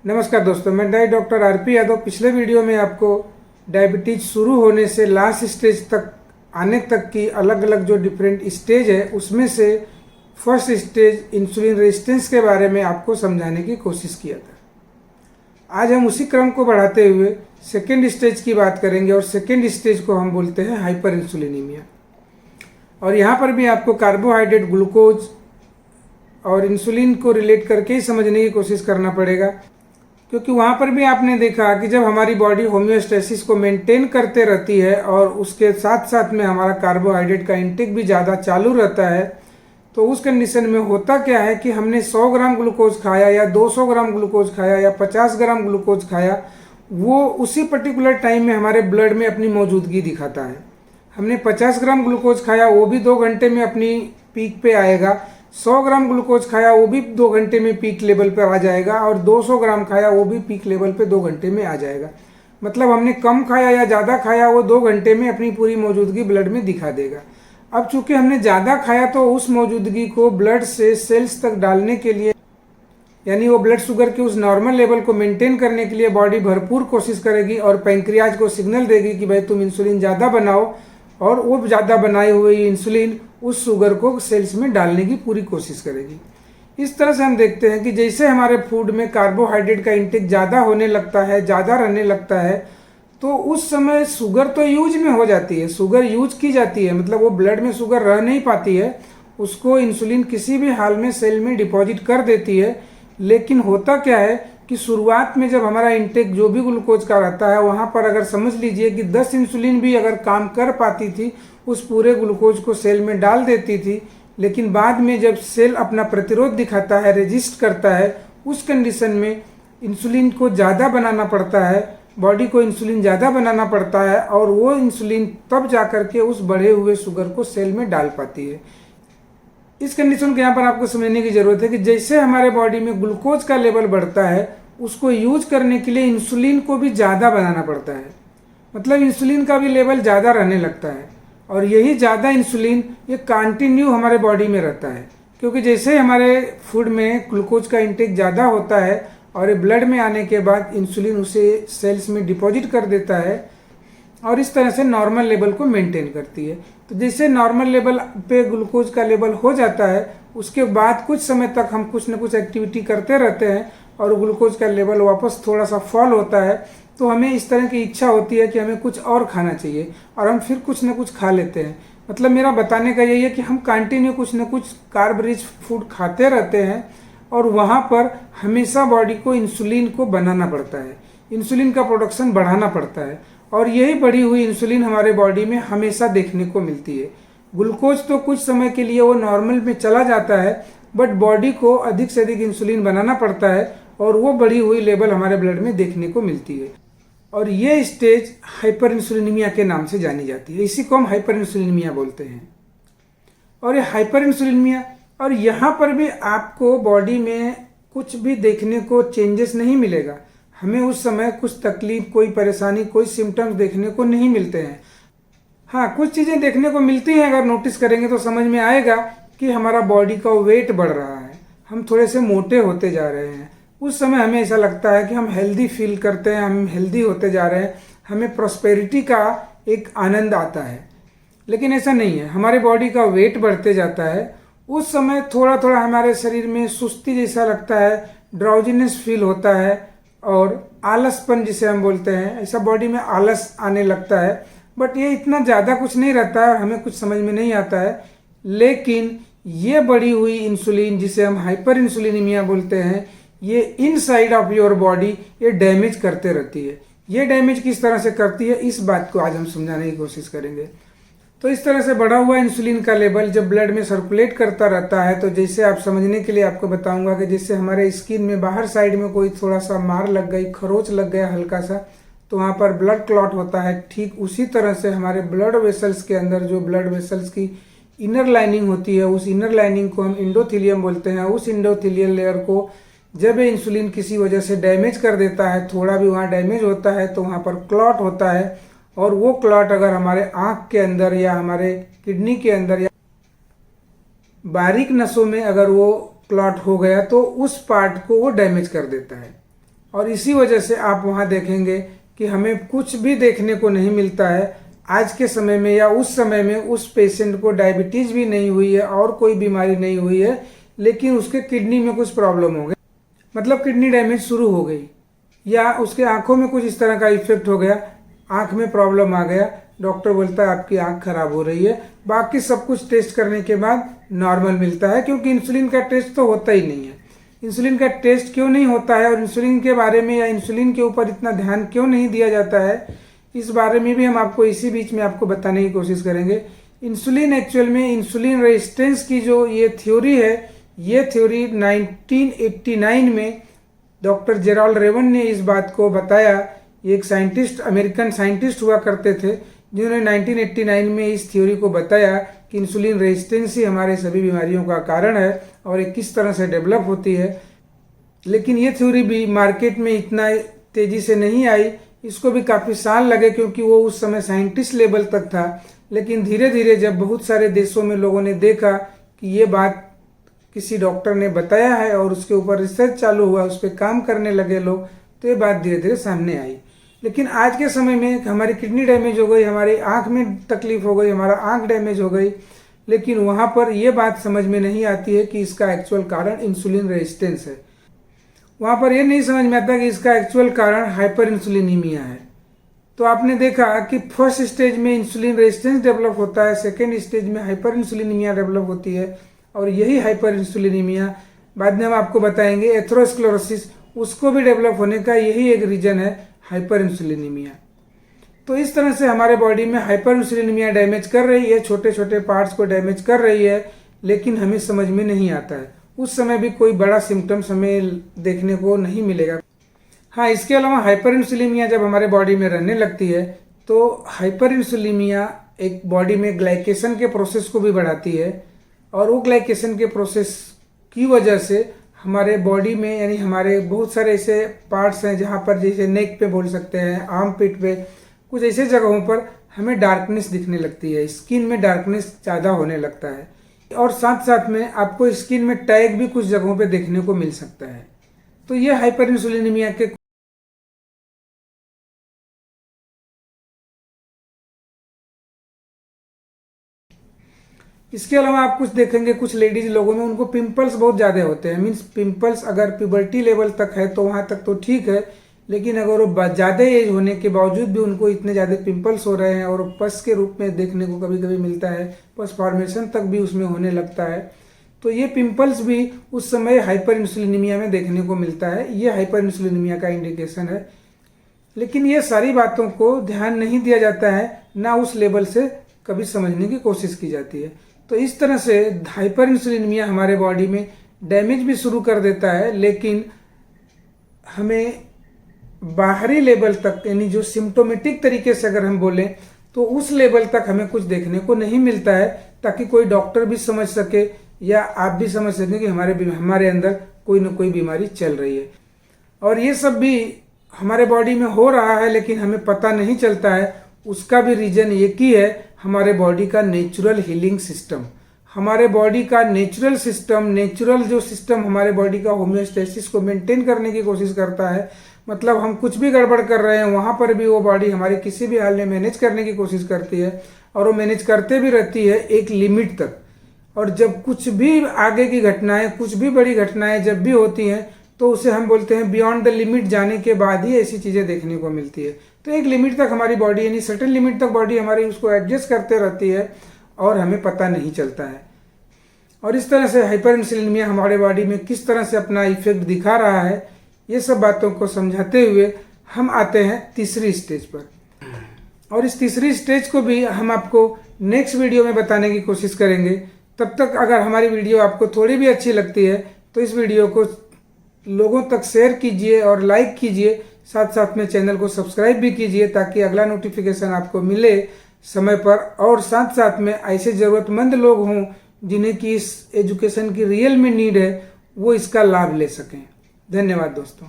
नमस्कार दोस्तों, मैं डॉक्टर आरपी यादव। पिछले वीडियो में आपको डायबिटीज शुरू होने से लास्ट स्टेज तक आने तक की अलग अलग जो डिफरेंट स्टेज है उसमें से फर्स्ट स्टेज इंसुलिन रेजिस्टेंस के बारे में आपको समझाने की कोशिश किया था। आज हम उसी क्रम को बढ़ाते हुए सेकेंड स्टेज की बात करेंगे और सेकेंड स्टेज को हम बोलते हैं हाइपर इंसुलिनीमिया। और यहाँ पर भी आपको कार्बोहाइड्रेट, ग्लूकोज और इंसुलिन को रिलेट करके ही समझने की कोशिश करना पड़ेगा, क्योंकि वहाँ पर भी आपने देखा कि जब हमारी बॉडी होम्योस्टेसिस को मेंटेन करते रहती है और उसके साथ साथ में हमारा कार्बोहाइड्रेट का इंटेक भी ज़्यादा चालू रहता है, तो उस कंडीशन में होता क्या है कि हमने 100 ग्राम ग्लूकोज खाया या 200 ग्राम ग्लूकोज खाया या 50 ग्राम ग्लूकोज खाया, वो उसी पर्टिकुलर टाइम में हमारे ब्लड में अपनी मौजूदगी दिखाता है। हमने 50 ग्राम ग्लूकोज खाया, वो भी 2 घंटे में अपनी पीक पे आएगा। 100 ग्राम ग्लूकोज खाया, वो भी 2 घंटे में पीक लेवल पर आ जाएगा। और 200 ग्राम खाया, वो भी पीक लेवल पे 2 घंटे में आ जाएगा। मतलब हमने कम खाया या ज़्यादा खाया, वो 2 घंटे में अपनी पूरी मौजूदगी ब्लड में दिखा देगा। अब चूंकि हमने ज़्यादा खाया तो उस मौजूदगी को ब्लड से सेल्स तक डालने के लिए, यानी वो ब्लड शुगर के उस नॉर्मल लेवल को मेंटेन करने के लिए बॉडी भरपूर कोशिश करेगी और पैंक्रियाज को सिग्नल देगी कि भाई तुम इंसुलिन ज़्यादा बनाओ, और वो ज़्यादा बनाई हुई इंसुलिन उस शुगर को सेल्स में डालने की पूरी कोशिश करेगी। इस तरह से हम देखते हैं कि जैसे हमारे फूड में कार्बोहाइड्रेट का इंटेक ज़्यादा होने लगता है, ज़्यादा रहने लगता है, तो उस समय शुगर तो यूज में हो जाती है, शुगर यूज की जाती है, मतलब वो ब्लड में शुगर रह नहीं पाती है, उसको इंसुलिन किसी भी हाल में सेल में डिपॉजिट कर देती है। लेकिन होता क्या है कि शुरुआत में जब हमारा इंटेक जो भी ग्लूकोज का रहता है, वहाँ पर अगर समझ लीजिए कि 10 इंसुलिन भी अगर काम कर पाती थी, उस पूरे ग्लूकोज को सेल में डाल देती थी। लेकिन बाद में जब सेल अपना प्रतिरोध दिखाता है, रेजिस्ट करता है, उस कंडीशन में इंसुलिन को ज़्यादा बनाना पड़ता है, बॉडी को इंसुलिन ज़्यादा बनाना पड़ता है, और वो इंसुलिन तब जा कर के उस बढ़े हुए शुगर को सेल में डाल पाती है। इस कंडीशन को यहाँ पर आपको समझने की जरूरत है कि जैसे हमारे बॉडी में ग्लूकोज का लेवल बढ़ता है, उसको यूज करने के लिए इंसुलिन को भी ज़्यादा बनाना पड़ता है, मतलब इंसुलिन का भी लेवल ज़्यादा रहने लगता है। और यही ज़्यादा इंसुलिन ये कंटिन्यू हमारे बॉडी में रहता है, क्योंकि जैसे हमारे फूड में ग्लूकोज का इंटेक ज़्यादा होता है और ये ब्लड में आने के बाद इंसुलिन उसे सेल्स में डिपॉजिट कर देता है और इस तरह से नॉर्मल लेवल को मेंटेन करती है। तो जैसे नॉर्मल लेवल पे ग्लूकोज का लेवल हो जाता है, उसके बाद कुछ समय तक हम कुछ न कुछ एक्टिविटी करते रहते हैं और ग्लूकोज का लेवल वापस थोड़ा सा फॉल होता है, तो हमें इस तरह की इच्छा होती है कि हमें कुछ और खाना चाहिए और हम फिर कुछ न कुछ खा लेते हैं। मतलब मेरा बताने का यही है कि हम कंटिन्यू कुछ न कुछ कार्ब रिच फूड खाते रहते हैं और वहाँ पर हमेशा बॉडी को इंसुलिन को बनाना पड़ता है, इंसुलिन का प्रोडक्शन बढ़ाना पड़ता है, और यही बढ़ी हुई इंसुलिन हमारे बॉडी में हमेशा देखने को मिलती है। ग्लूकोज तो कुछ समय के लिए वो नॉर्मल में चला जाता है, बट बॉडी को अधिक से अधिक इंसुलिन बनाना पड़ता है और वो बढ़ी हुई लेवल हमारे ब्लड में देखने को मिलती है। और ये स्टेज हाइपर इंसुलिनीमिया के नाम से जानी जाती है, इसी को हम हाइपर इंसुलिनीमिया बोलते हैं। और ये हाइपर इंसुलिनीमिया, और यहाँ पर भी आपको बॉडी में कुछ भी देखने को चेंजेस नहीं मिलेगा, हमें उस समय कुछ तकलीफ, कोई परेशानी, कोई सिम्टम्स देखने को नहीं मिलते हैं। हाँ, कुछ चीज़ें देखने को मिलती हैं, अगर नोटिस करेंगे तो समझ में आएगा कि हमारा बॉडी का वेट बढ़ रहा है, हम थोड़े से मोटे होते जा रहे हैं। उस समय हमें ऐसा लगता है कि हम हेल्दी फील करते हैं, हम हेल्दी होते जा रहे हैं, हमें प्रॉस्पेरिटी का एक आनंद आता है। लेकिन ऐसा नहीं है, हमारे बॉडी का वेट बढ़ते जाता है, उस समय थोड़ा थोड़ा हमारे शरीर में सुस्ती जैसा लगता है, ड्राउजीनेस फील होता है और आलसपन जिसे हम बोलते हैं, ऐसा बॉडी में आलस आने लगता है। बट ये इतना ज़्यादा कुछ नहीं रहता है और हमें कुछ समझ में नहीं आता है। लेकिन ये बढ़ी हुई इंसुलिन जिसे हम हाइपर इंसुलिनीमिया बोलते हैं, ये इनसाइड ऑफ योर बॉडी ये डैमेज करते रहती है। ये डैमेज किस तरह से करती है, इस बात को आज हम समझाने की कोशिश करेंगे। तो इस तरह से बढ़ा हुआ इंसुलिन का लेवल जब ब्लड में सर्कुलेट करता रहता है, तो जैसे आप समझने के लिए आपको बताऊंगा कि जैसे हमारे स्किन में बाहर साइड में कोई थोड़ा सा मार लग गई, खरोच लग गया हल्का सा, तो वहाँ पर ब्लड क्लॉट होता है। ठीक उसी तरह से हमारे ब्लड वेसल्स के अंदर जो ब्लड वेसल्स की इनर लाइनिंग होती है, उस इनर लाइनिंग को हम इंडोथीलियम बोलते हैं। उस इंडोथीलियल लेयर को जब इंसुलिन किसी वजह से डैमेज कर देता है, थोड़ा भी वहाँ डैमेज होता है, तो वहाँ पर क्लॉट होता है। और वो क्लॉट अगर हमारे आँख के अंदर या हमारे किडनी के अंदर या बारीक नसों में अगर वो क्लॉट हो गया, तो उस पार्ट को वो डैमेज कर देता है। और इसी वजह से आप वहाँ देखेंगे कि हमें कुछ भी देखने को नहीं मिलता है आज के समय में, या उस समय में उस पेशेंट को डायबिटीज़ भी नहीं हुई है और कोई बीमारी नहीं हुई है, लेकिन उसके किडनी में कुछ प्रॉब्लम हो गई, मतलब किडनी डैमेज शुरू हो गई, या उसके आंखों में कुछ इस तरह का इफेक्ट हो गया, आंख में प्रॉब्लम आ गया, डॉक्टर बोलता है आपकी आंख खराब हो रही है। बाकी सब कुछ टेस्ट करने के बाद नॉर्मल मिलता है, क्योंकि इंसुलिन का टेस्ट तो होता ही नहीं है। इंसुलिन का टेस्ट क्यों नहीं होता है और इंसुलिन के बारे में या इंसुलिन के ऊपर इतना ध्यान क्यों नहीं दिया जाता है, इस बारे में भी हम आपको इसी बीच में आपको बताने की कोशिश करेंगे। इंसुलिन एक्चुअल में इंसुलिन रेजिस्टेंस की जो ये थ्योरी है, ये थ्योरी 1989 में डॉक्टर जेराल्ड रेवन ने इस बात को बताया। ये एक साइंटिस्ट, अमेरिकन साइंटिस्ट हुआ करते थे, जिन्होंने 1989 में इस थ्योरी को बताया कि इंसुलिन रेजिस्टेंस ही हमारे सभी बीमारियों का कारण है और ये किस तरह से डेवलप होती है। लेकिन ये थ्योरी भी मार्केट में इतना तेजी से नहीं आई, इसको भी काफ़ी साल लगे, क्योंकि वो उस समय साइंटिस्ट लेवल तक था। लेकिन धीरे धीरे जब बहुत सारे देशों में लोगों ने देखा कि ये बात किसी डॉक्टर ने बताया है और उसके ऊपर रिसर्च चालू हुआ, उस पर काम करने लगे लोग, तो ये बात धीरे धीरे सामने आई। लेकिन आज के समय में हमारी किडनी डैमेज हो गई, हमारी आंख में तकलीफ हो गई, हमारा आंख डैमेज हो गई, लेकिन वहाँ पर यह बात समझ में नहीं आती है कि इसका एक्चुअल कारण इंसुलिन रेजिस्टेंस है। वहाँ पर यह नहीं समझ में आता कि इसका एक्चुअल कारण हाइपर इंसुलिनीमिया है। तो आपने देखा कि फर्स्ट स्टेज में इंसुलिन रेजिस्टेंस डेवलप होता है, सेकेंड स्टेज में हाइपर इंसुलिनीमिया डेवलप होती है, और यही हाइपर इंसुलिनीमिया बाद में हम आपको बताएंगे एथेरोस्क्लेरोसिस, उसको भी डेवलप होने का यही एक रीजन है, हाइपर इंसुलिनीमिया। तो इस तरह से हमारे बॉडी में हाइपर इंसुलिनीमिया डैमेज कर रही है, छोटे छोटे पार्ट्स को डैमेज कर रही है, लेकिन हमें समझ में नहीं आता है। उस समय भी कोई बड़ा सिम्टम्स हमें देखने को नहीं मिलेगा। हाँ, इसके अलावा हाइपर इंसुलिनीमिया जब हमारे बॉडी में रहने लगती है तो हाइपर इंसुलिनीमिया एक बॉडी में ग्लाइकेशन के प्रोसेस को भी बढ़ाती है, और वो ग्लाइकेशन के प्रोसेस की वजह से हमारे बॉडी में, यानी हमारे बहुत सारे ऐसे पार्ट्स हैं जहाँ पर, जैसे नेक पे बोल सकते हैं, आर्म पिट पे, कुछ ऐसे जगहों पर हमें डार्कनेस दिखने लगती है, स्किन में डार्कनेस ज़्यादा होने लगता है, और साथ साथ में आपको स्किन में टैग भी कुछ जगहों पे देखने को मिल सकता है। तो ये हाइपर इंसुलिनीमिया के इसके अलावा आप कुछ देखेंगे, कुछ लेडीज लोगों में उनको पिंपल्स बहुत ज़्यादा होते हैं। मीन्स पिंपल्स अगर प्यूबर्टी लेवल तक है तो वहाँ तक तो ठीक है, लेकिन अगर वो ज़्यादा एज होने के बावजूद भी उनको इतने ज़्यादा पिंपल्स हो रहे हैं और पस के रूप में देखने को कभी कभी मिलता है, पस फॉर्मेशन तक भी उसमें होने लगता है, तो ये पिंपल्स भी उस समय हाइपर इंसुलिनीमिया में देखने को मिलता है। ये हाइपर इंसुलिनीमिया का इंडिकेशन है। लेकिन ये सारी बातों को ध्यान नहीं दिया जाता है, ना उस लेवल से कभी समझने की कोशिश की जाती है। तो इस तरह से हाइपर इंसुलिनीमिया हमारे बॉडी में डैमेज भी शुरू कर देता है, लेकिन हमें बाहरी लेवल तक, यानी जो सिम्टोमेटिक तरीके से अगर हम बोलें तो उस लेवल तक हमें कुछ देखने को नहीं मिलता है, ताकि कोई डॉक्टर भी समझ सके या आप भी समझ सकें कि हमारे अंदर कोई न कोई बीमारी चल रही है। और ये सब भी हमारे बॉडी में हो रहा है, लेकिन हमें पता नहीं चलता है। उसका भी रीजन एक ही है, हमारे बॉडी का नेचुरल हीलिंग सिस्टम। हमारे बॉडी का नेचुरल सिस्टम, नेचुरल जो सिस्टम हमारे बॉडी का होम्योस्टेसिस को मेंटेन करने की कोशिश करता है। मतलब हम कुछ भी गड़बड़ कर रहे हैं, वहाँ पर भी वो बॉडी हमारे किसी भी हाल में मैनेज करने की कोशिश करती है, और वो मैनेज करते भी रहती है एक लिमिट तक। और जब कुछ भी आगे की घटनाएं, कुछ भी बड़ी घटनाएं जब भी होती हैं, तो उसे हम बोलते हैं बियॉन्ड द लिमिट जाने के बाद ही ऐसी चीज़ें देखने को मिलती है। तो एक लिमिट तक हमारी बॉडी, यानी सर्टेन लिमिट तक बॉडी हमारी उसको एडजस्ट करते रहती है और हमें पता नहीं चलता है। और इस तरह से हाइपर इंसुलिनीमिया हमारे बॉडी में किस तरह से अपना इफेक्ट दिखा रहा है, ये सब बातों को समझाते हुए हम आते हैं तीसरी स्टेज पर। और इस तीसरी स्टेज को भी हम आपको नेक्स्ट वीडियो में बताने की कोशिश करेंगे। तब तक अगर हमारी वीडियो आपको थोड़ी भी अच्छी लगती है तो इस वीडियो को लोगों तक शेयर कीजिए और लाइक कीजिए, साथ साथ में चैनल को सब्सक्राइब भी कीजिए, ताकि अगला नोटिफिकेशन आपको मिले समय पर। और साथ साथ में ऐसे ज़रूरतमंद लोग हों जिन्हें कि इस एजुकेशन की रियल में नीड है, वो इसका लाभ ले सकें। धन्यवाद दोस्तों।